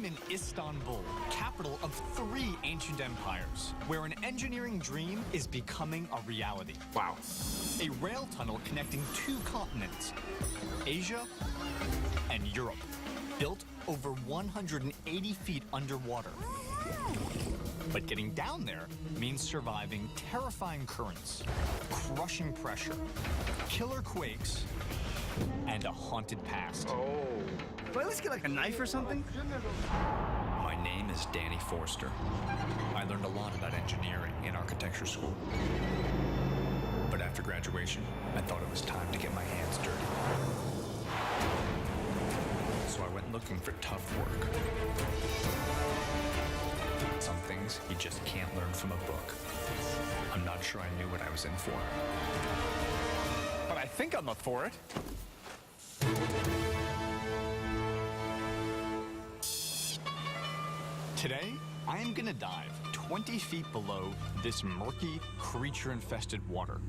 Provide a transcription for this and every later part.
I'm in Istanbul, capital of 3 ancient empires, where an engineering dream is becoming a reality. Wow. A rail tunnel connecting 2 continents, Asia and Europe, built over 180 feet underwater. But getting down there means surviving terrifying currents, crushing pressure, killer quakes, and a haunted past. Oh. Do I at least get like a knife or something? My name is Danny Forster. I learned a lot about engineering in architecture school. But after graduation, I thought it was time to get my hands dirty. So I went looking for tough work. Some things you just can't learn from a book. I'm not sure I knew what I was in for. But I think I'm up for it. Today, I am gonna dive 20 feet below this murky, creature-infested water.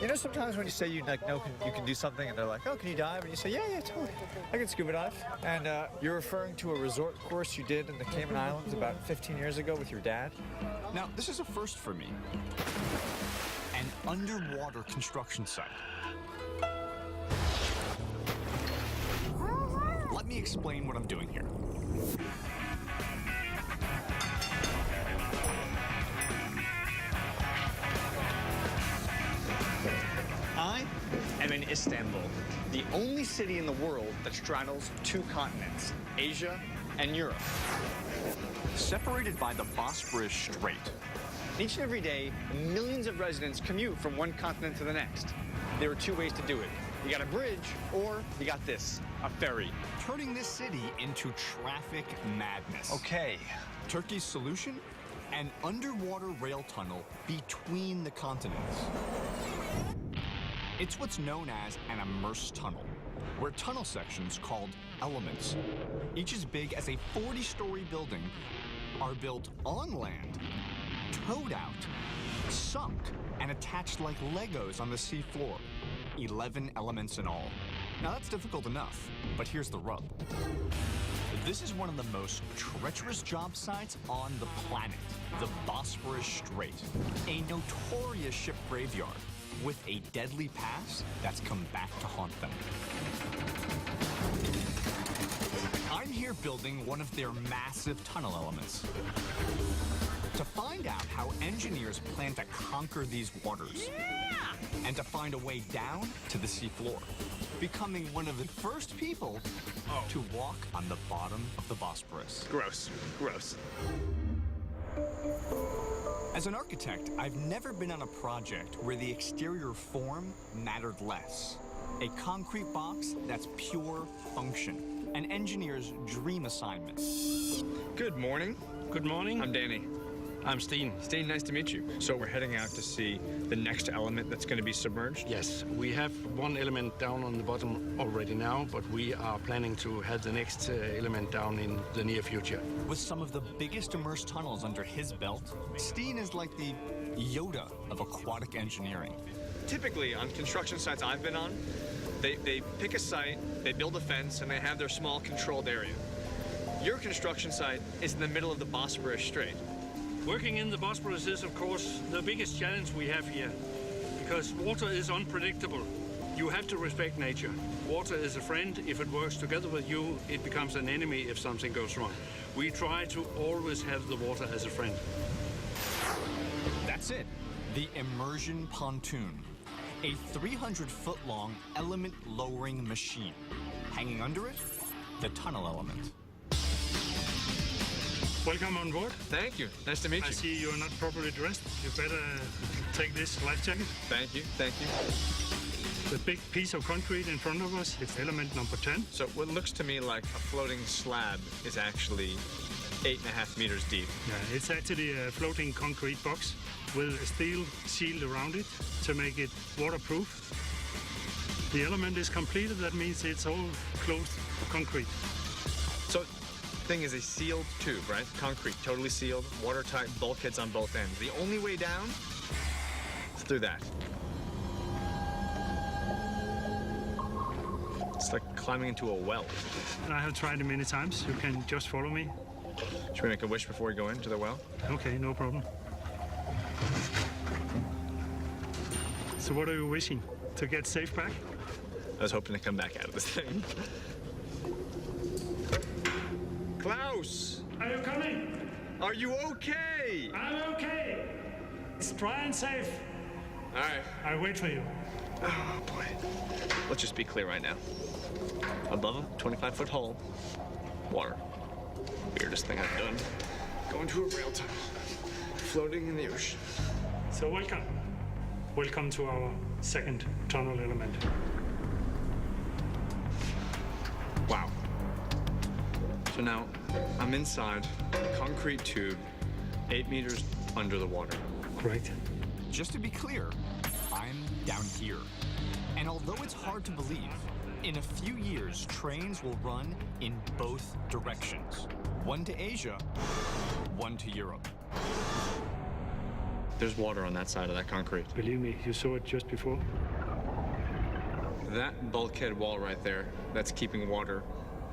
You know, sometimes when you say you can do something, and they're like, "Oh, can you dive?" And you say, "Yeah, totally. I can scuba dive." And you're referring to a resort course you did in the Cayman Islands about 15 years ago with your dad. Now, this is a first for me. An underwater construction site. Let me explain what I'm doing here. I am in Istanbul, the only city in the world that straddles 2 continents, Asia and Europe. Separated by the Bosporus Strait. Each and every day, millions of residents commute from one continent to the next. There are 2 ways to do it. You got a bridge, or you got this, a ferry. Turning this city into traffic madness. Okay. Turkey's solution? An underwater rail tunnel between the continents. It's what's known as an immersed tunnel, where tunnel sections called elements, each as big as a 40-story building, are built on land, towed out, sunk, and attached like Legos on the sea floor. 11 elements in all. Now that's difficult enough, but here's the rub. This is one of the most treacherous job sites on the planet, the Bosporus Strait, a notorious ship graveyard with a deadly past that's come back to haunt them. I'm here building one of their massive tunnel elements. To find out how engineers plan to conquer these waters, and to find a way down to the seafloor, becoming one of the first people to walk on the bottom of the Bosporus. Gross. Gross. As an architect, I've never been on a project where the exterior form mattered less. A concrete box that's pure function. An engineer's dream assignment. Good morning. Good morning. I'm Danny. I'm Steen. Steen, nice to meet you. So we're heading out to see the next element that's going to be submerged? Yes, we have one element down on the bottom already now, but we are planning to have the next element down in the near future. With some of the biggest immersed tunnels under his belt, Steen is like the Yoda of aquatic engineering. Typically, on construction sites I've been on, they pick a site, they build a fence, and they have their small controlled area. Your construction site is in the middle of the Bosporus Strait. Working in the Bosporus is, of course, the biggest challenge we have here, because water is unpredictable. You have to respect nature. Water is a friend. If it works together with you, it becomes an enemy if something goes wrong. We try to always have the water as a friend. That's it, the immersion pontoon. A 300-foot-long element-lowering machine. Hanging under it, the tunnel element. Welcome on board. Thank you. Nice to meet you. I see you're not properly dressed. You better take this life jacket. Thank you. Thank you. The big piece of concrete in front of us, it's element number 10. So what looks to me like a floating slab is actually 8.5 meters deep. Yeah, it's actually a floating concrete box with a steel shield around it to make it waterproof. The element is completed. That means it's all closed concrete. So thing is a sealed tube, right? Concrete, totally sealed, watertight, bulkheads on both ends. The only way down is through that. It's like climbing into a well. I have tried it many times. You can just follow me. Should we make a wish before we go into the well? Okay, no problem. So what are you wishing? To get safe back? I was hoping to come back out of this thing. Klaus! Are you coming? Are you okay? I'm okay. It's dry and safe. All right. I'll wait for you. Oh, boy. Let's just be clear right now. Above a 25-foot hole, water. Weirdest thing I've done. Going to a rail tunnel. Floating in the ocean. So welcome. Welcome to our second tunnel element. Wow. So now I'm inside a concrete tube 8 meters under the water. Correct. Just to be clear, I'm down here. And although it's hard to believe, in a few years, trains will run in both directions. One to Asia, one to Europe. There's water on that side of that concrete. Believe me, you saw it just before. That bulkhead wall right there, that's keeping water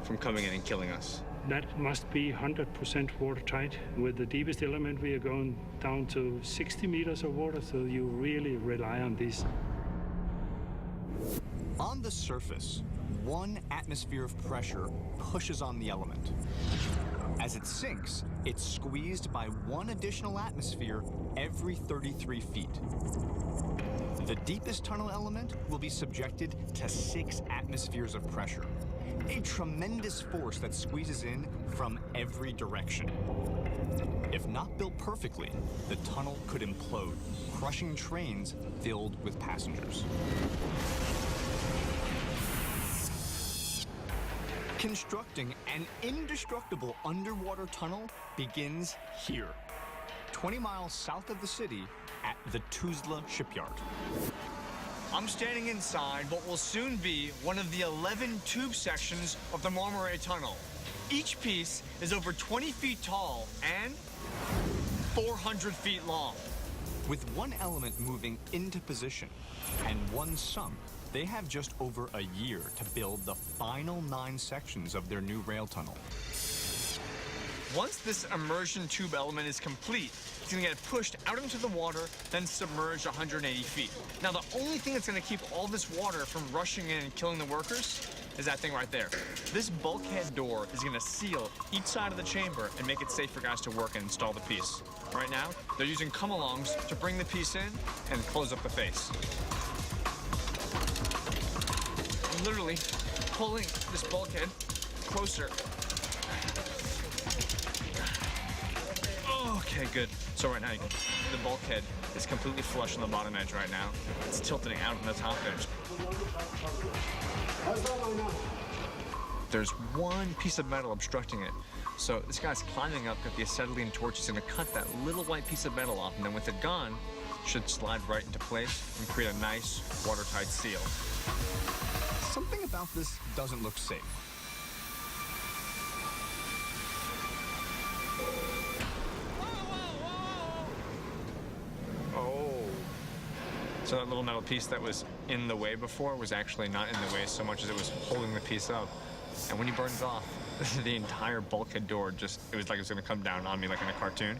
from coming in and killing us. That must be 100% watertight. With the deepest element, we are going down to 60 meters of water, so you really rely on these. On the surface, 1 atmosphere of pressure pushes on the element. As it sinks, it's squeezed by 1 additional atmosphere every 33 feet. The deepest tunnel element will be subjected to 6 atmospheres of pressure, a tremendous force that squeezes in from every direction. If not built perfectly, the tunnel could implode, crushing trains filled with passengers. Constructing an indestructible underwater tunnel begins here, 20 miles south of the city at the Tuzla shipyard. I'm standing inside what will soon be one of the 11 tube sections of the Marmaray Tunnel. Each piece is over 20 feet tall and 400 feet long. With 1 element moving into position and 1 sunk, they have just over a year to build the final 9 sections of their new rail tunnel. Once this immersion tube element is complete, it's gonna get pushed out into the water, then submerged 180 feet. Now, the only thing that's gonna keep all this water from rushing in and killing the workers is that thing right there. This bulkhead door is gonna seal each side of the chamber and make it safe for guys to work and install the piece. Right now, they're using come-alongs to bring the piece in and close up the face. I'm literally pulling this bulkhead closer. Okay, good. So right now, the bulkhead is completely flush on the bottom edge right now. It's tilting out on the top edge. There's 1 piece of metal obstructing it. So this guy's climbing up with the acetylene torch. He's gonna cut that little white piece of metal off, and then with it gone, it should slide right into place and create a nice watertight seal. Something about this doesn't look safe. Oh. So that little metal piece that was in the way before was actually not in the way so much as it was holding the piece up. And when you burned it off, the entire bulkhead door it was like it was gonna come down on me like in a cartoon.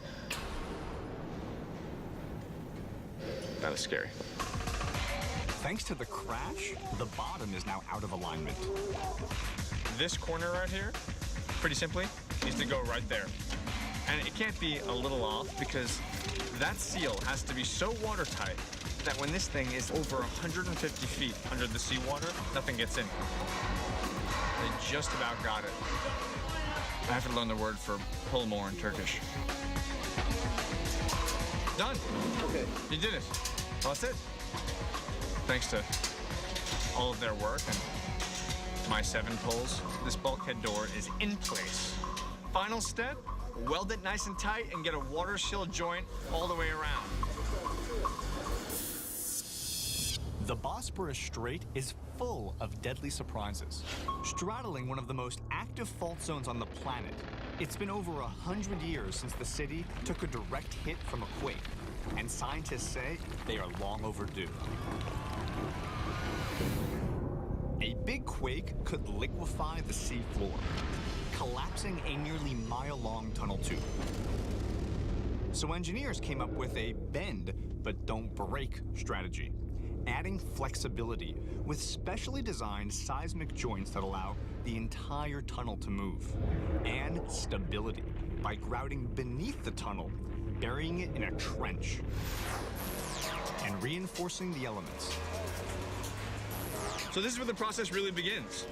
That was scary. Thanks to the crash, the bottom is now out of alignment. This corner right here, pretty simply, needs to go right there. And it can't be a little off because that seal has to be so watertight that when this thing is over 150 feet under the seawater, nothing gets in. They just about got it. I have to learn the word for pull more in Turkish. Done. Okay. You did it. Well, that's it. Thanks to all of their work and my 7 pulls, this bulkhead door is in place. Final step, weld it nice and tight and get a water seal joint all the way around. The Bosporus Strait is full of deadly surprises. Straddling one of the most active fault zones on the planet, it's been over 100 years since the city took a direct hit from a quake, and scientists say they are long overdue. A a big quake could liquefy the sea floor, collapsing a nearly mile-long tunnel tube. So engineers came up with a bend but don't break strategy, adding flexibility with specially designed seismic joints that allow the entire tunnel to move, and stability by grouting beneath the tunnel, burying it in a trench, and reinforcing the elements. So this is where the process really begins.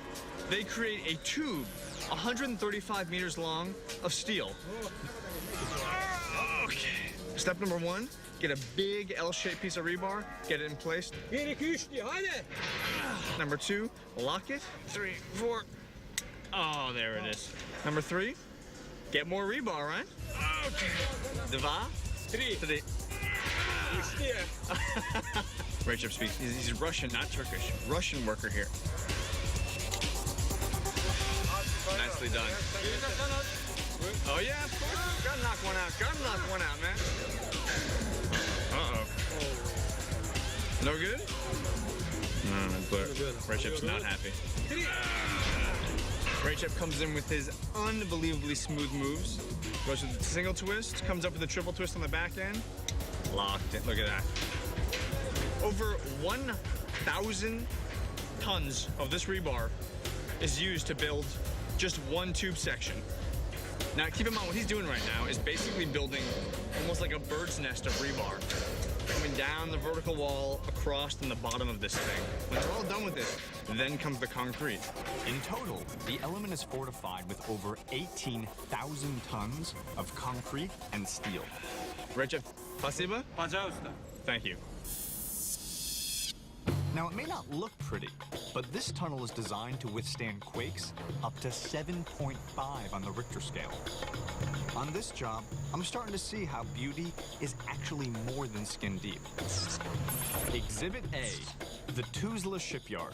They create a tube 135 meters long of steel. Okay. Step number one, get a big L-shaped piece of rebar, get it in place. Number two, lock it. 3, 4. Oh, there it is. Number 3, get more rebar, right? Okay. 2, 3. Rachel speaks. He's Russian, not Turkish. Russian worker here. Nicely done. Oh yeah, of course. Gotta knock one out. Gotta knock one out, man. Uh-oh. No good? No, but Rachep's not happy. Rachep comes in with his unbelievably smooth moves. Goes with a single twist, comes up with a triple twist on the back end. Locked it. Look at that. Over 1,000 tons of this rebar is used to build just one tube section. Now, keep in mind, what he's doing right now is basically building almost like a bird's nest of rebar, coming down the vertical wall, across in the bottom of this thing. When they're all done with this, then comes the concrete. In total, the element is fortified with over 18,000 tons of concrete and steel. Recep, спасибо? Пожалуйста. Thank you. Now, it may not look pretty, but this tunnel is designed to withstand quakes up to 7.5 on the Richter scale. On this job, I'm starting to see how beauty is actually more than skin deep. Exhibit A, the Tuzla shipyard.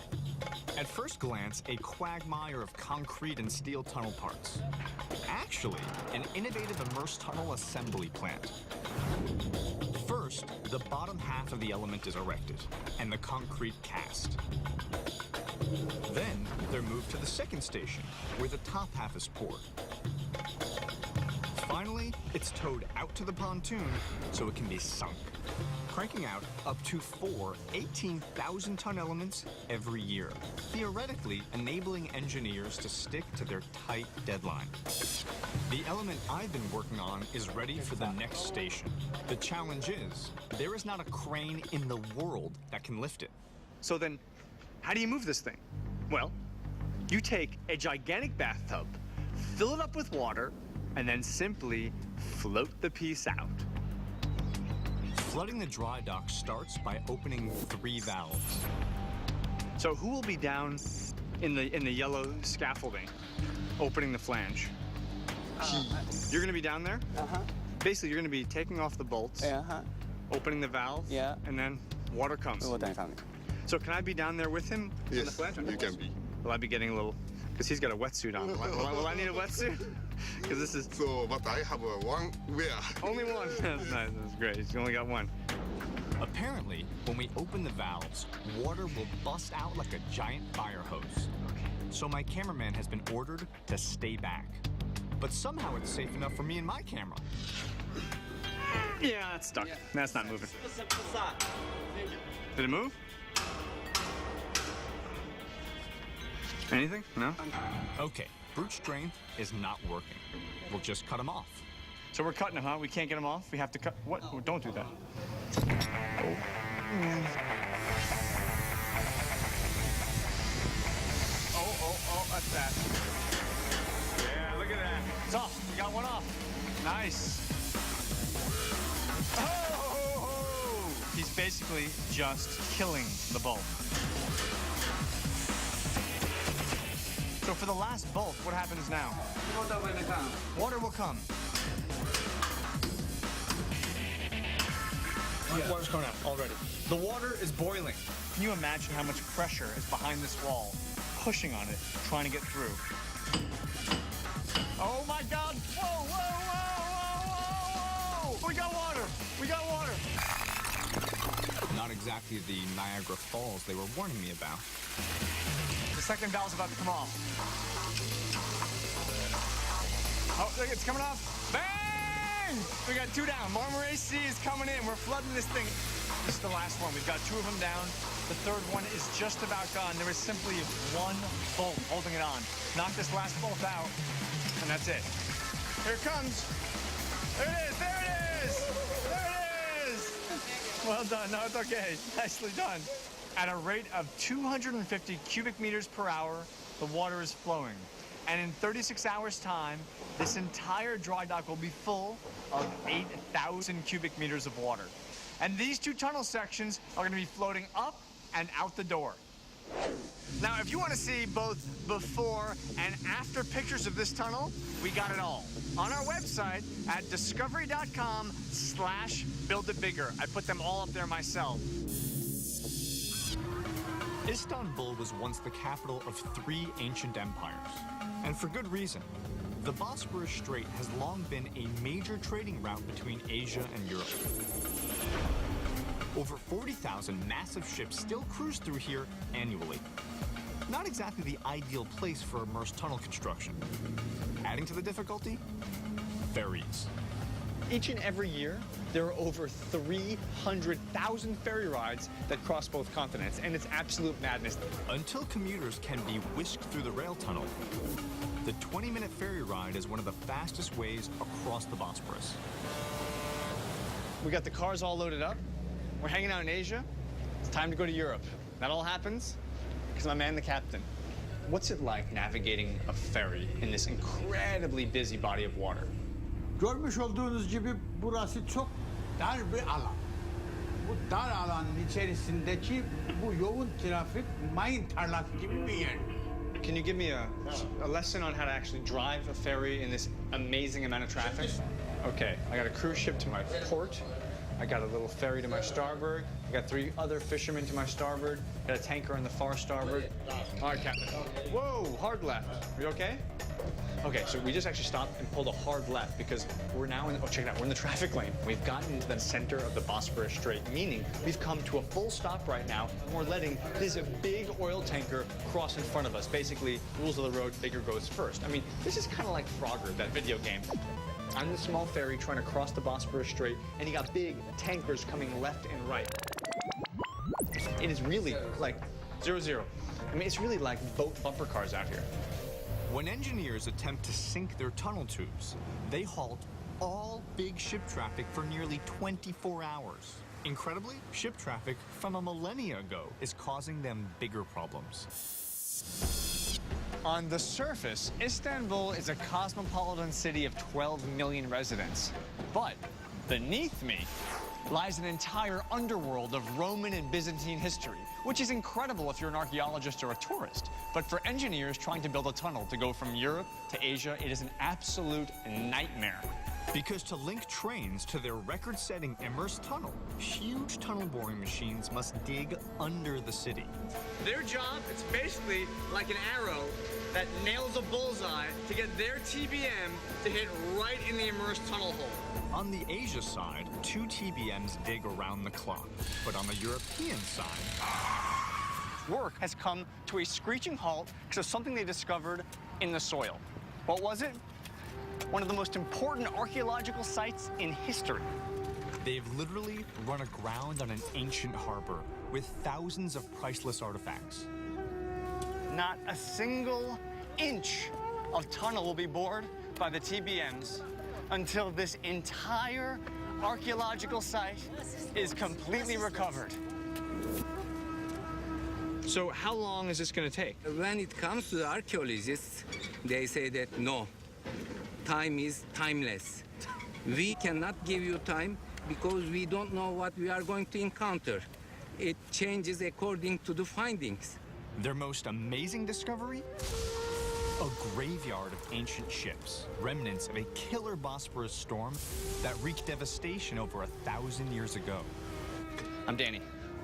At first glance, a quagmire of concrete and steel tunnel parts. Actually, an innovative immersed tunnel assembly plant. First, the bottom half of the element is erected, and the concrete cast. Then, they're moved to the second station, where the top half is poured. Finally, it's towed out to the pontoon so it can be sunk, cranking out up to 4 18,000-ton elements every year, theoretically enabling engineers to stick to their tight deadline. The element I've been working on is ready for the next station. The challenge is, there is not a crane in the world that can lift it. So then, how do you move this thing? Well, you take a gigantic bathtub, fill it up with water, and then simply float the piece out. Flooding the dry dock starts by opening 3 valves. So who will be down in the yellow scaffolding, opening the flange? You're gonna be down there? Basically, you're gonna be taking off the bolts, opening the valve, and then water comes. So can I be down there with him? Yes, in the flange? you can be. Will I be getting a little, because he's got a wetsuit on. Will I need a wetsuit? Because this is So, but I have one wear. only one. That's nice, that's great. He's only got one. Apparently, when we open the valves, water will bust out like a giant fire hose. So my cameraman has been ordered to stay back. But somehow it's safe enough for me and my camera. Yeah, that's stuck. That's not moving. Did it move? Anything? No? Okay, brute strength is not working. We'll just cut him off. So we're cutting him, huh? We can't get him off? We have to cut. What? Oh, don't do that. Oh, that's that. Yeah, look at that. It's off. We got one off. Nice. Oh! He's basically just killing the bolt. So for the last bolt, what happens now? Water will come. Water's coming out already. The water is boiling. Can you imagine how much pressure is behind this wall, pushing on it, trying to get through? Oh my God! Whoa, whoa, whoa, whoa, whoa! We got water! We got water! Not exactly the Niagara Falls they were warning me about. The second valve's about to come off. Oh, look, it's coming off. Bang! We got 2 down. Marmara AC is coming in. We're flooding this thing. This is the last one. We've got 2 of them down. The third one is just about done. There is simply 1 bolt holding it on. Knock this last bolt out, and that's it. Here it comes. There it is. There it is. There it is. Well done. No, it's okay. Nicely done. At a rate of 250 cubic meters per hour, the water is flowing. And in 36 hours' time, this entire dry dock will be full of 8,000 cubic meters of water. And these 2 tunnel sections are going to be floating up and out the door. Now, if you want to see both before and after pictures of this tunnel, we got it all on our website at discovery.com/builditbigger. I put them all up there myself. Istanbul was once the capital of 3 ancient empires, and for good reason. The Bosporus Strait has long been a major trading route between Asia and Europe. Over 40,000 massive ships still cruise through here annually. Not exactly the ideal place for immersed tunnel construction. Adding to the difficulty, ferries. Each and every year, there are over 300,000 ferry rides that cross both continents, and it's absolute madness. Until commuters can be whisked through the rail tunnel, the 20-minute ferry ride is one of the fastest ways across the Bosporus. We got the cars all loaded up. We're hanging out in Asia. It's time to go to Europe. That all happens because my man, the captain. What's it like navigating a ferry in this incredibly busy body of water? Görmüş olduğunuz gibi burası çok dar bir alan. Bu dar alanın içerisindeki bu yoğun trafik mayın tarlası gibi bir yer. Can you give me a lesson on how to actually drive a ferry in this amazing amount of traffic? Okay, I got a cruise ship to my port. I got a little ferry to my starboard. I got 3 other fishermen to my starboard. Got a tanker on the far starboard. All right, Captain. Whoa, hard left. Are you okay? Okay, so we just actually stopped and pulled a hard left because we're now in, oh, check it out, we're in the traffic lane. We've gotten into the center of the Bosporus Strait, meaning we've come to a full stop right now. And we're letting this big oil tanker cross in front of us. Basically, rules of the road, bigger goes first. I mean, this is kind of like Frogger, that video game. I'm in a small ferry trying to cross the Bosporus Strait, and you got big tankers coming left and right. It is really like 0-0. I mean, it's really like boat bumper cars out here. When engineers attempt to sink their tunnel tubes, they halt all big ship traffic for nearly 24 hours. Incredibly, ship traffic from a millennia ago is causing them bigger problems. On the surface, Istanbul is a cosmopolitan city of 12 million residents. But beneath me lies an entire underworld of Roman and Byzantine history, which is incredible if you're an archaeologist or a tourist. But for engineers trying to build a tunnel to go from Europe to Asia, it is an absolute nightmare. Because to link trains to their record-setting immersed tunnel, huge tunnel boring machines must dig under the city. Their job, it's basically like an arrow that nails a bullseye to get their TBM to hit right in the immersed tunnel hole. On the Asia side, 2 TBMs dig around the clock. But on the European side, Work has come to a screeching halt because of something they discovered in the soil. What was it? One of the most important archaeological sites in history. they've literally run aground on an ancient harbor with thousands of priceless artifacts. Not a single inch of tunnel will be bored by the TBMs until this entire archaeological site is completely recovered. So how long is this going to take? When it comes to the archaeologists, they say that no, time is timeless. We cannot give you time because we don't know what we are going to encounter. It changes according to the findings. Their most amazing discovery? A graveyard of ancient ships, remnants of a killer Bosporus storm that wreaked devastation over 1,000 years ago. I'm Danny.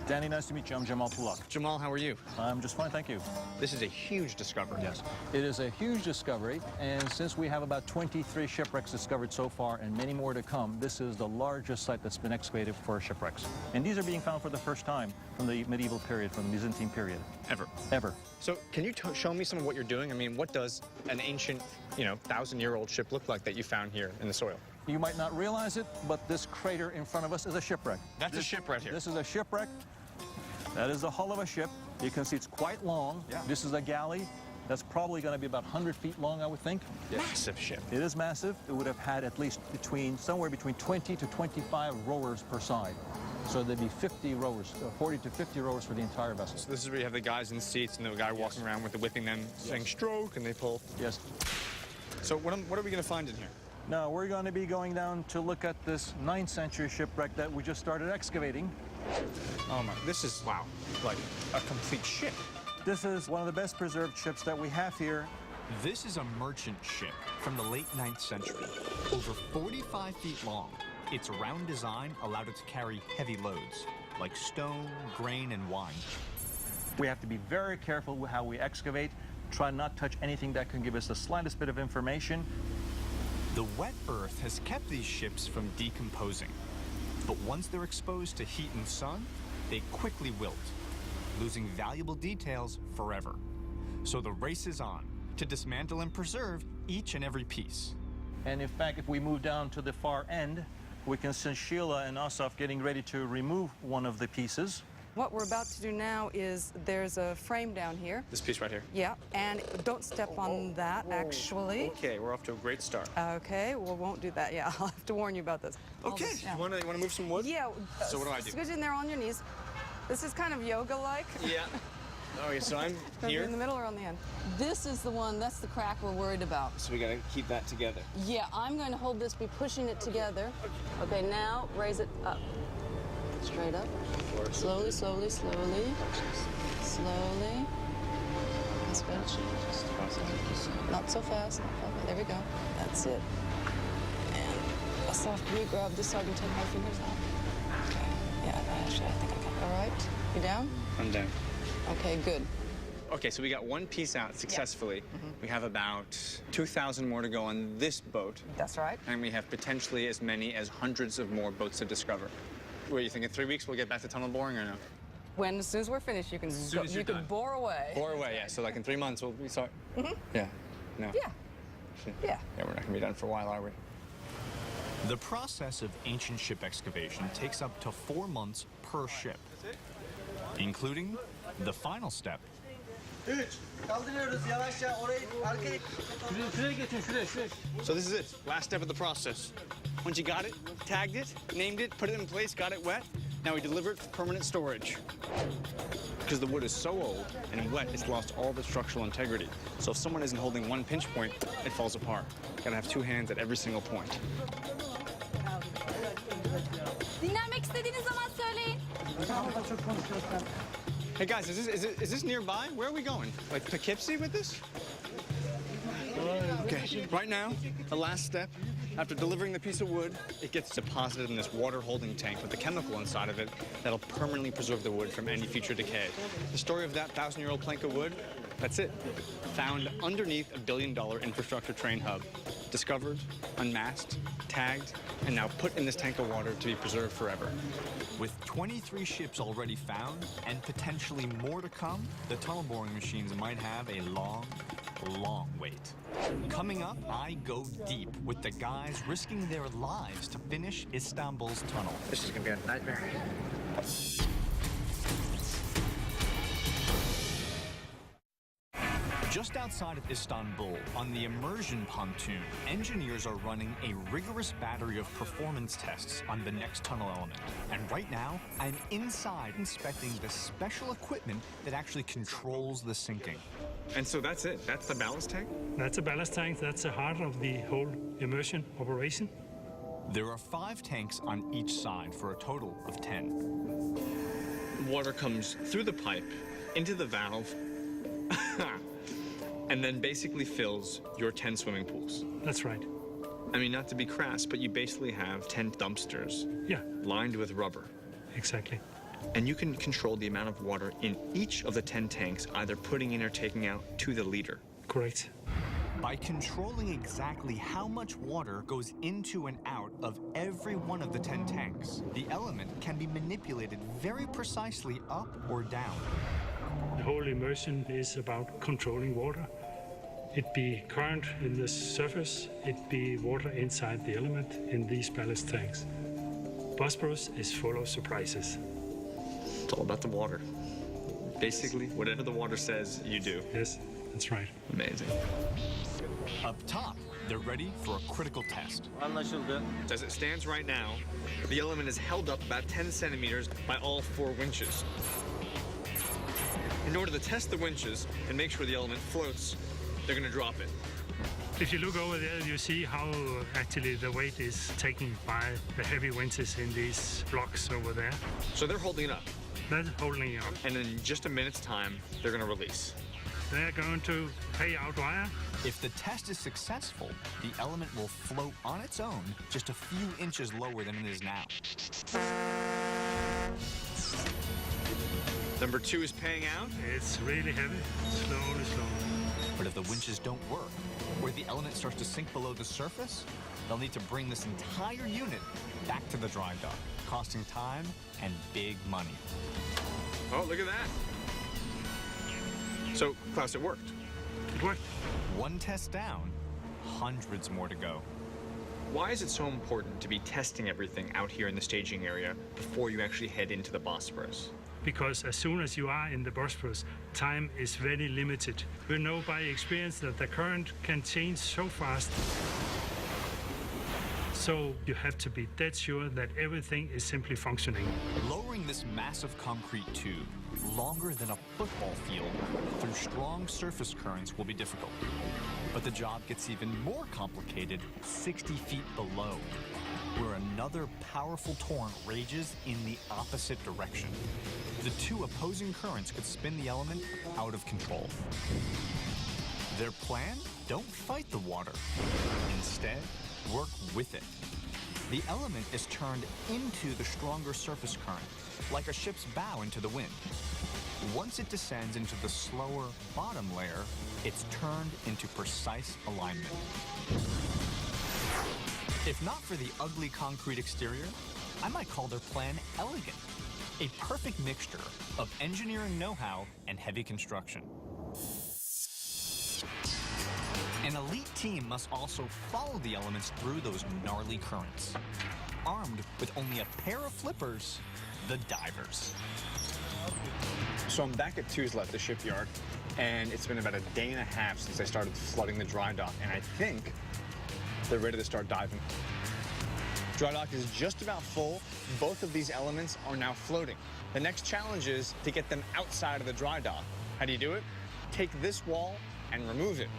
Danny, nice to meet you. I'm Jamal Pulak. Jamal, how are you? I'm just fine, thank you. This is a huge discovery. Yes, it is a huge discovery, and since we have about 23 shipwrecks discovered so far and many more to come, this is the largest site that's been excavated for shipwrecks. And these are being found for the first time from the medieval period, from the Byzantine period. Ever. So can you show me some of what you're doing? I mean, what does an ancient, 1,000-year-old ship look like that you found here in the soil? You might not realize it, but this crater in front of us is a shipwreck. That's a ship right here. This is a shipwreck. That is the hull of a ship. You can see it's quite long. Yeah. This is a galley. That's probably going to be about 100 feet long, I would think. Massive ship. It is massive. It would have had at least somewhere between 20 to 25 rowers per side. So there'd be 50 rowers, 40 to 50 rowers for the entire vessel. So this is where you have the guys in the seats and the guy walking around with the whipping them, saying stroke, and they pull. Yes. So what are we going to find in here? Now, we're going to be going down to look at this 9th century shipwreck that we just started excavating. Oh my, this is, wow, like a complete ship. This is one of the best preserved ships that we have here. This is a merchant ship from the late 9th century. Over 45 feet long, its round design allowed it to carry heavy loads, like stone, grain, and wine. We have to be very careful with how we excavate, try not touch anything that can give us the slightest bit of information. The wet earth has kept these ships from decomposing. But once they're exposed to heat and sun, they quickly wilt, losing valuable details forever. So the race is on to dismantle and preserve each and every piece. And in fact, if we move down to the far end, we can see Sheila and Asaf getting ready to remove one of the pieces. What we're about to do now is there's a frame down here. This piece right here. Yeah, and don't step on that, actually. Okay, we're off to a great start. Okay, well, won't do that. Yeah, I'll have to warn you about this. Okay, Yeah. you want to move some wood? Yeah. So what do I do? Squeeze in there on your knees. This is kind of yoga-like. Yeah. Okay, so I'm here. In the middle or on the end? This is the one, that's the crack we're worried about. So we gotta keep that together. Yeah, I'm going to hold this, be pushing it together. Okay, now raise it up. Straight up. Slowly, slowly, slowly. Slowly. That's good. Not so fast. Okay, there we go. That's it. And Asaf, can you grab this so I can take my fingers out? Okay. Yeah, actually, I think I can. All right. You down? I'm down. Okay, good. Okay, so we got one piece out successfully. We have about 2,000 more to go on this boat. That's right. And we have potentially as many as hundreds of more boats to discover. What are you thinking, 3 weeks we'll get back to tunnel boring or no? As soon as we're finished, you can you're can done. bore away. Bore away, yeah. So like in 3 months we'll be sorry. Yeah. No. Yeah. Yeah. Yeah, we're not gonna be done for a while, are we? The process of ancient ship excavation takes up to 4 months per ship, including the final step. So this is it, last step of the process. Once you got it, tagged it, named it, put it in place, got it wet, now we deliver it for permanent storage. Because the wood is so old and wet, it's lost all of its structural integrity. So if someone isn't holding one pinch point, it falls apart. Gotta have 2 hands at every single point. Dinlenmek istediğiniz zaman söyleyin. Hey guys, is this nearby? Where are we going? Like Poughkeepsie with this? Okay, right now, the last step, after delivering the piece of wood, it gets deposited in this water-holding tank with a chemical inside of it that'll permanently preserve the wood from any future decay. The story of that 1,000-year-old plank of wood, that's it. Found underneath a billion-dollar infrastructure train hub. Discovered, unmasked, tagged, and now put in this tank of water to be preserved forever. With 23 ships already found and potentially more to come, the tunnel boring machines might have a long, long wait. Coming up, I go deep with the guys risking their lives to finish Istanbul's tunnel. This is gonna be a nightmare. Just outside of Istanbul, on the immersion pontoon, engineers are running a rigorous battery of performance tests on the next tunnel element. And right now, I'm inside inspecting the special equipment that actually controls the sinking. And so that's it? That's the ballast tank? That's a ballast tank. That's the heart of the whole immersion operation. There are 5 tanks on each side for a total of 10. Water comes through the pipe, into the valve, and then basically fills your 10 swimming pools. That's right. I mean, not to be crass, but you basically have 10 dumpsters Yeah, lined with rubber. exactly. And you can control the amount of water in each of the 10 tanks, either putting in or taking out to the liter. Correct. By controlling exactly how much water goes into and out of every one of the 10 tanks, the element can be manipulated very precisely up or down. The whole immersion is about controlling water. It be current in the surface, it be water inside the element in these ballast tanks. Bosporus is full of surprises. It's all about the water. Basically, whatever the water says, you do. Yes, that's right. Amazing. Up top, they're ready for a critical test. As it stands right now, the element is held up about 10 centimeters by all 4 winches. In order to test the winches and make sure the element floats, they're going to drop it. If you look over there, you see how actually the weight is taken by the heavy winches in these blocks over there. So they're holding it up. That's holding it up. And in just a minute's time, they're going to release. They're going to pay out wire. If the test is successful, the element will float on its own just a few inches lower than it is now. Number 2 is paying out. It's really heavy, slowly, slowly. But if the winches don't work, or the element starts to sink below the surface, they'll need to bring this entire unit back to the dry dock, costing time and big money. Oh, look at that. So, Klaus, it worked. It worked. One test down, hundreds more to go. Why is it so important to be testing everything out here in the staging area before you actually head into the Bosporus? Because as soon as you are in the Bosporus, time is very limited. We know by experience that the current can change so fast. So you have to be dead sure that everything is simply functioning. Lowering this massive concrete tube, longer than a football field, through strong surface currents will be difficult. But the job gets even more complicated 60 feet below, where another powerful torrent rages in the opposite direction. The 2 opposing currents could spin the element out of control. Their plan? Don't fight the water. Instead, work with it. The element is turned into the stronger surface current, like a ship's bow into the wind. Once it descends into the slower bottom layer, it's turned into precise alignment. If not for the ugly concrete exterior, I might call their plan elegant. A perfect mixture of engineering know-how and heavy construction. An elite team must also follow the elements through those gnarly currents. Armed with only a pair of flippers, the divers. So I'm back at Tuzla at the shipyard, and it's been about a day and a half since they started flooding the dry dock, and I think they're ready to start diving. Dry dock is just about full. Both of these elements are now floating. The next challenge is to get them outside of the dry dock. How do you do it? Take this wall and remove it.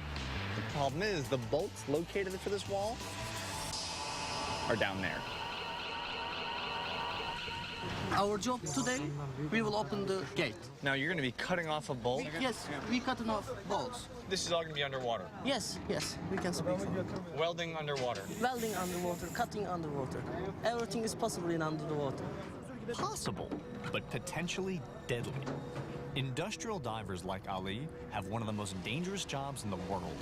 The problem is the bolts located for this wall are down there. Our job today, we will open the gate. Now you're going to be cutting off a bolt? Yes, we cutting off bolts. This is all going to be underwater? Yes, we can speak. Welding underwater? Welding underwater, cutting underwater. Everything is possible in under the water. Possible, but potentially deadly. Industrial divers like Ali have one of the most dangerous jobs in the world.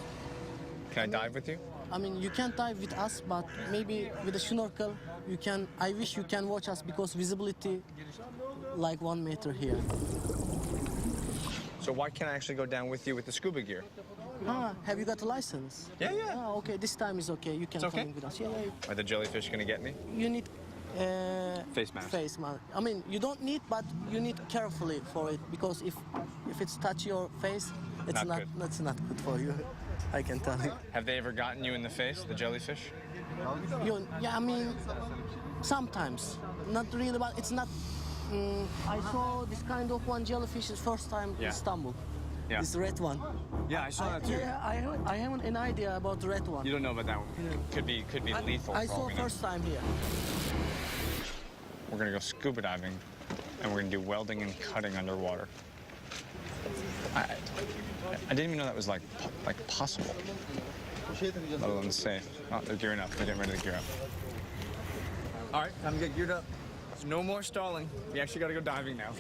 Can I dive with you? I mean, you can't dive with us, but maybe with a snorkel, you can. I wish you can watch us because visibility like 1 meter here. So why can't I actually go down with you with the scuba gear? Have you got a license? Yeah. Okay, this time is okay. You can come in with us. Yeah. Are the jellyfish going to get me? You need face mask. Face mask. I mean, you don't need, but you need carefully for it because if it's touch your face, it's not good. That's not good for you. I can tell you. Have they ever gotten you in the face, the jellyfish? Yeah, I mean, sometimes. Not really, but it's not. I saw this kind of one jellyfish the first time in Istanbul. Yeah. This red one. Yeah, I saw that too. Yeah, I haven't an idea about the red one. You don't know about that one? Yeah. Could be lethal. I saw first time here. We're gonna go scuba diving, and we're gonna do welding and cutting underwater. I didn't even know that was like possible. Let alone safe. Oh, they're gearing up. They're getting ready to gear up. All right, time to get geared up. There's no more stalling. We actually gotta go diving now.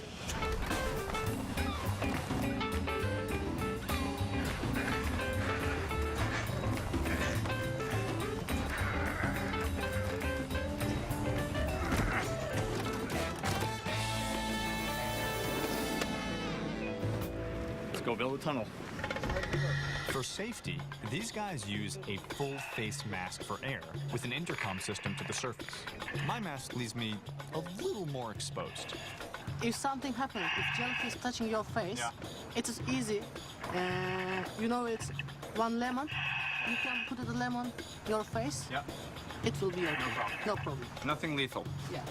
Let's go build a tunnel. For safety, these guys use a full-face mask for air with an intercom system to the surface. My mask leaves me a little more exposed. If something happens, if jellyfish touching your face, it is easy. You know, it's one lemon. You can put the lemon in your face. Yeah. It will be okay. No problem. No problem. Nothing lethal. Yeah.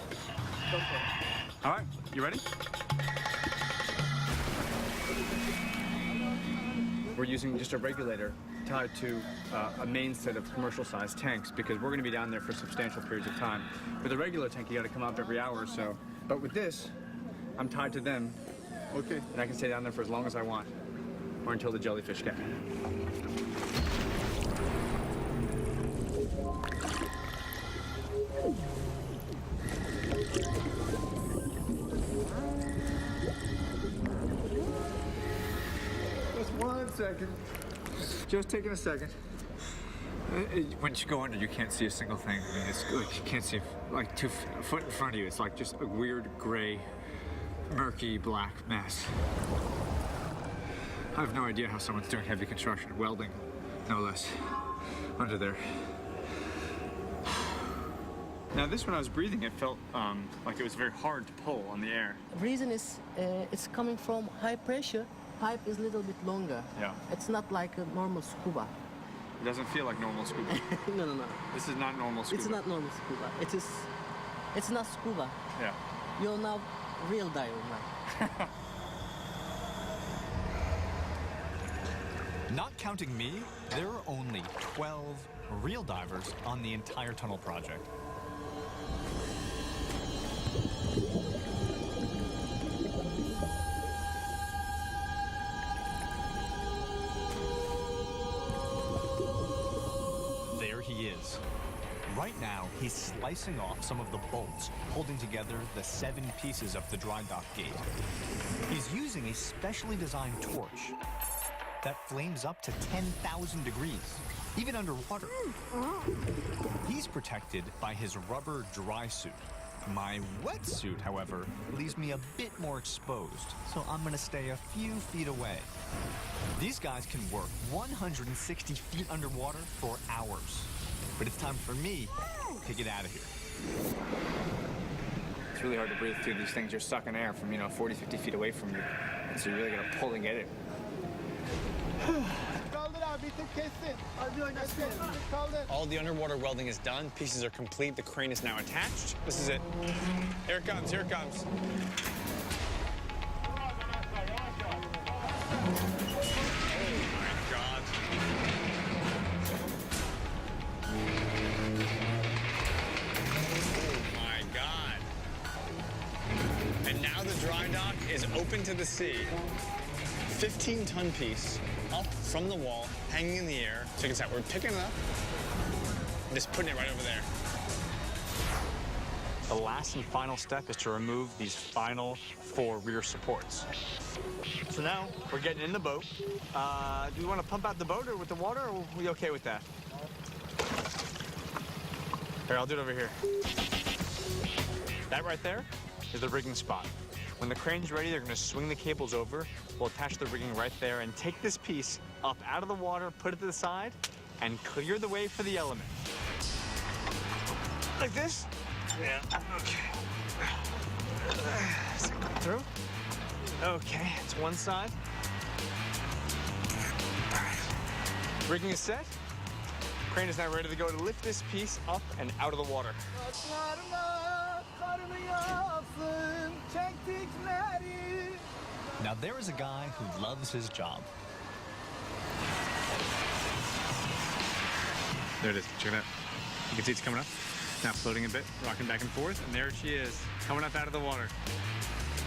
Go for it. All right, you ready? We're using just a regulator tied to a main set of commercial-sized tanks because we're going to be down there for substantial periods of time. With a regular tank, you got to come up every hour or so. But with this, I'm tied to them. Okay. And I can stay down there for as long as I want, or until the jellyfish get me. Just 1 second. Just taking a second. Once you go under, you can't see a single thing. I mean, it's like you can't see like a foot in front of you. It's like just a weird gray, murky black mess. I have no idea how someone's doing heavy construction, welding, no less, under there. Now this, when I was breathing, it felt like it was very hard to pull on the air. The reason is it's coming from high pressure. Pipe is a little bit longer. Yeah. It's not like a normal scuba. It doesn't feel like normal scuba. No. This is not normal scuba. It's not normal scuba. It's not scuba. Yeah. You're now real diver now. Not counting me, there are only 12 real divers on the entire tunnel project. There he is. Right now, he's slicing off some of the bolts holding together the 7 pieces of the dry dock gate. He's using a specially designed torch that flames up to 10,000 degrees, even underwater. He's protected by his rubber dry suit. My wetsuit, however, leaves me a bit more exposed, so I'm gonna stay a few feet away. These guys can work 160 feet underwater for hours, but it's time for me to get out of here. It's really hard to breathe through these things. You're sucking air from, 40, 50 feet away from you, and so you really gotta pull and get it. All the underwater welding is done. Pieces are complete. The crane is now attached. This is it. Here it comes. Here it comes. And now the dry dock is open to the sea. 15-ton piece up from the wall, hanging in the air. Check this out. We're picking it up and just putting it right over there. The last and final step is to remove these final 4 rear supports. So now we're getting in the boat. Do we want to pump out the boat or with the water, or are we okay with that? Here, I'll do it over here. That right there is the rigging spot. When the crane's ready, they're going to swing the cables over. We'll attach the rigging right there and take this piece up out of the water, put it to the side, and clear the way for the element. Like this? Yeah, okay. Is it going through? Okay, it's one side. All right. Rigging is set. Crane is now ready to go to lift this piece up and out of the water. Now there is a guy who loves his job. There it is. Check it out. You can see it's coming up. Now floating a bit, rocking back and forth, and there she is, coming up out of the water.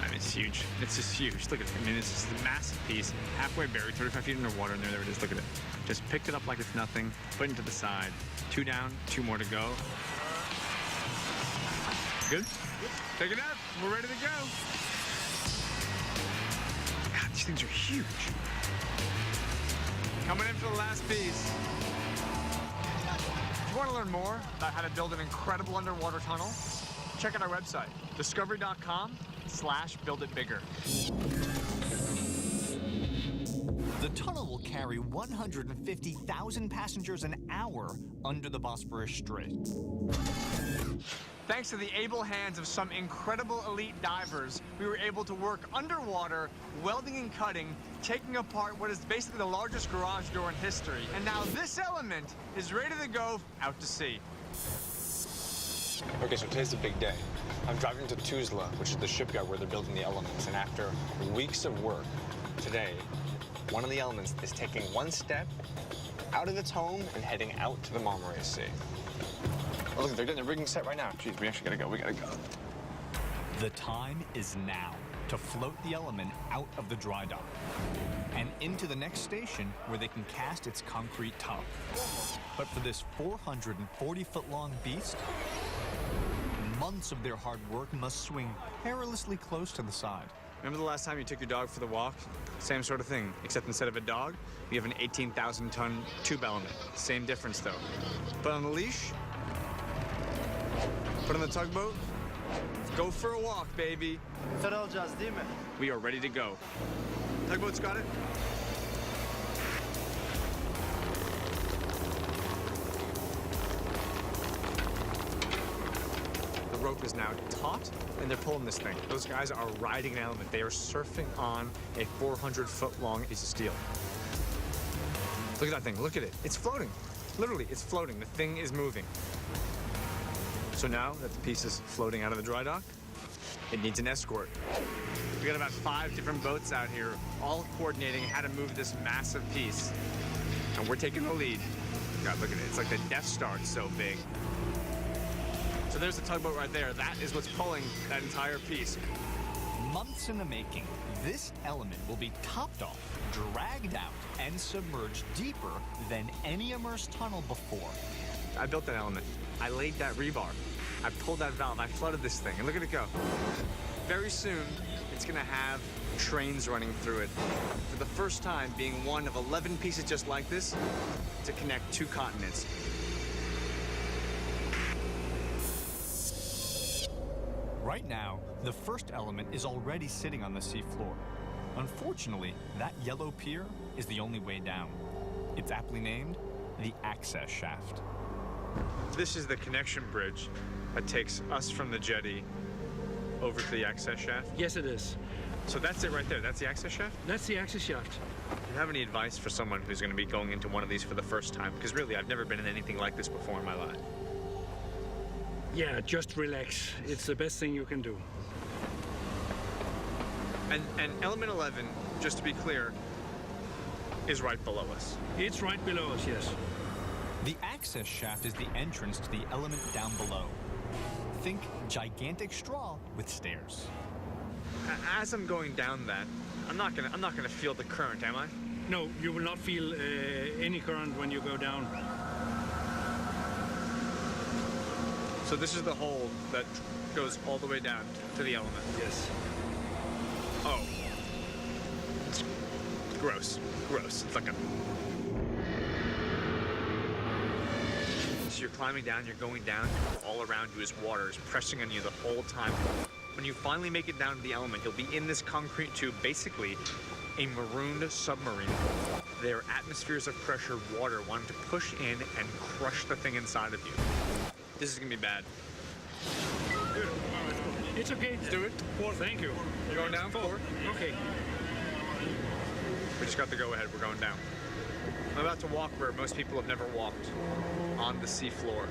I mean, it's huge. It's just huge. Look at it. I mean, this is a massive piece, halfway buried, 35 feet underwater, and there it is. Look at it. Just picked it up like it's nothing, put it to the side. 2 down, 2 more to go. Good? Take it up. We're ready to go. God, these things are huge. Coming in for the last piece. If you want to learn more about how to build an incredible underwater tunnel, check out our website, discovery.com/builditbigger. The tunnel will carry 150,000 passengers an hour under the Bosphorus Strait. Thanks to the able hands of some incredible elite divers, we were able to work underwater, welding and cutting, taking apart what is basically the largest garage door in history. And now this element is ready to go out to sea. Okay, so today's a big day. I'm driving to Tuzla, which is the shipyard where they're building the elements, and after weeks of work, today, one of the elements is taking one step out of its home and heading out to the Marmaris Sea. Oh, look, they're getting the rigging set right now. Jeez, we actually gotta go, we gotta go. The time is now to float the element out of the dry dock and into the next station where they can cast its concrete top. But for this 440-foot-long beast, months of their hard work must swing perilously close to the side. Remember the last time you took your dog for the walk? Same sort of thing, except instead of a dog, you have an 18,000-ton tube element. Same difference, though. Put on the leash, put on the tugboat, go for a walk, baby. We are ready to go. Tugboat's got it? The rope is now taut, and they're pulling this thing. Those guys are riding an element. They are surfing on a 400-foot-long piece of steel. Look at that thing. Look at it. It's floating. Literally, it's floating. The thing is moving. So now that the piece is floating out of the dry dock, it needs an escort. We got about 5 different boats out here, all coordinating how to move this massive piece. And we're taking the lead. God, look at it. It's like the Death Star. It's so big. So there's the tugboat right there. That is what's pulling that entire piece. Months in the making, this element will be topped off, dragged out, and submerged deeper than any immersed tunnel before. I built that element. I laid that rebar. I pulled that valve. I flooded this thing, and look at it go. Very soon, it's gonna have trains running through it. For the first time, being one of 11 pieces just like this to connect 2 continents. Right now, the first element is already sitting on the seafloor. Unfortunately, that yellow pier is the only way down. It's aptly named the access shaft. This is the connection bridge that takes us from the jetty over to the access shaft. Yes, it is. So that's it right there. That's the access shaft? That's the access shaft. Do you have any advice for someone who's going to be going into one of these for the first time? Because really, I've never been in anything like this before in my life. Yeah, just relax. It's the best thing you can do. And element 11, just to be clear, is right below us. It's right below us, yes. The access shaft is the entrance to the element down below. Think gigantic straw with stairs. As I'm going down that, I'm not gonna feel the current, am I? No, you will not feel any current when you go down. So this is the hole that goes all the way down to the element. Yes. Oh. It's gross. Gross. It's like a... So you're climbing down, you're going down, all around you is water, is pressing on you the whole time. When you finally make it down to the element, you'll be in this concrete tube, basically a marooned submarine. There are atmospheres of pressure, water, wanting to push in and crush the thing inside of you. This is gonna be bad. It's okay. Let's do it. 4, thank you. We're going down, 4? Okay. We just got the go-ahead, we're going down. I'm about to walk where most people have never walked, on the seafloor.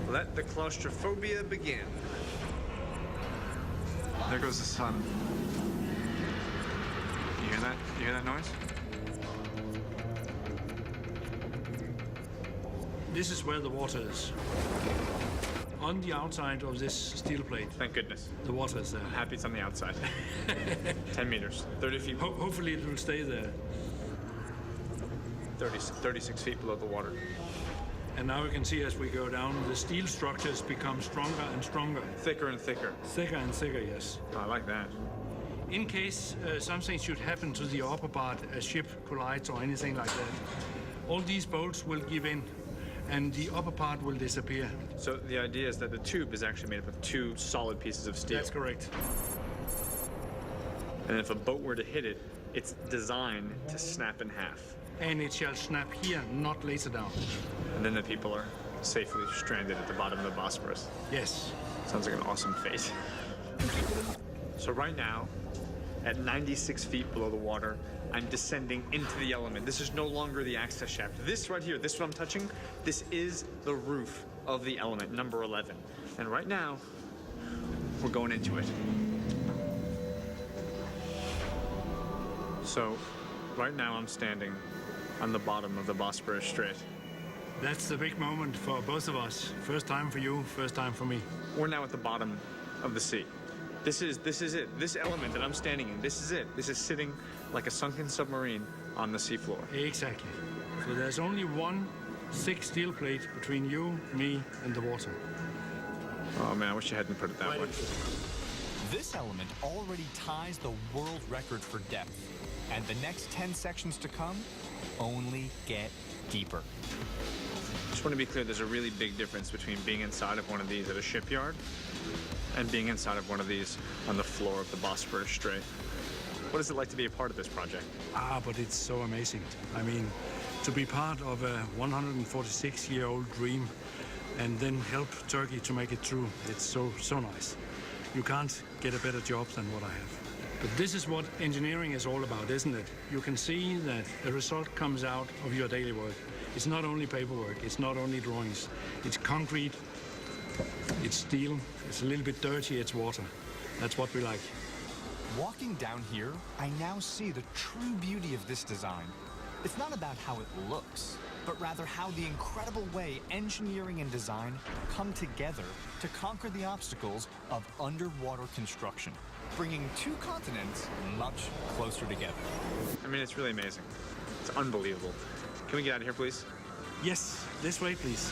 Let the claustrophobia begin. There goes the sun. You hear that? You hear that noise? This is where the water is. On the outside of this steel plate. Thank goodness. The water is there. I'm happy it's on the outside. 10 meters, 30 feet. Hopefully it will stay there. 36 feet below the water. And now you can see as we go down, the steel structures become stronger and stronger. Thicker and thicker. Thicker and thicker, yes. Oh, I like that. In case something should happen to the upper part, a ship collides or anything like that, all these bolts will give in and the upper part will disappear. So the idea is that the tube is actually made up of two solid pieces of steel. That's correct. And if a boat were to hit it, it's designed to snap in half. And it shall snap here, not later down. And then the people are safely stranded at the bottom of the Bosphorus. Yes. Sounds like an awesome fate. So right now, at 96 feet below the water, I'm descending into the element. This is no longer the access shaft. This right here, this what I'm touching, this is the roof of the element, number 11. And right now, we're going into it. So, right now I'm standing on the bottom of the Bosporus Strait. That's the big moment for both of us. First time for you, first time for me. We're now at the bottom of the sea. This is it. This element that I'm standing in, this is it. This is sitting like a sunken submarine on the seafloor. Exactly. So there's only one thick steel plate between you, me, and the water. Oh man, I wish you hadn't put it that way. This element already ties the world record for depth, and the next 10 sections to come only get deeper. Just want to be clear, there's a really big difference between being inside of one of these at a shipyard and being inside of one of these on the floor of the Bosporus Strait. What is it like to be a part of this project? But it's so amazing. I mean, to be part of a 146-year-old dream and then help Turkey to make it true, it's so nice. You can't get a better job than what I have. But this is what engineering is all about, isn't it? You can see that a result comes out of your daily work. It's not only paperwork, it's not only drawings. It's concrete, it's steel, it's a little bit dirty, it's water. That's what we like. Walking down here, I now see the true beauty of this design. It's not about how it looks, but rather how the incredible way engineering and design come together to conquer the obstacles of underwater construction, bringing two continents much closer together. I mean, it's really amazing. It's unbelievable. Can we get out of here, please? Yes, this way, please.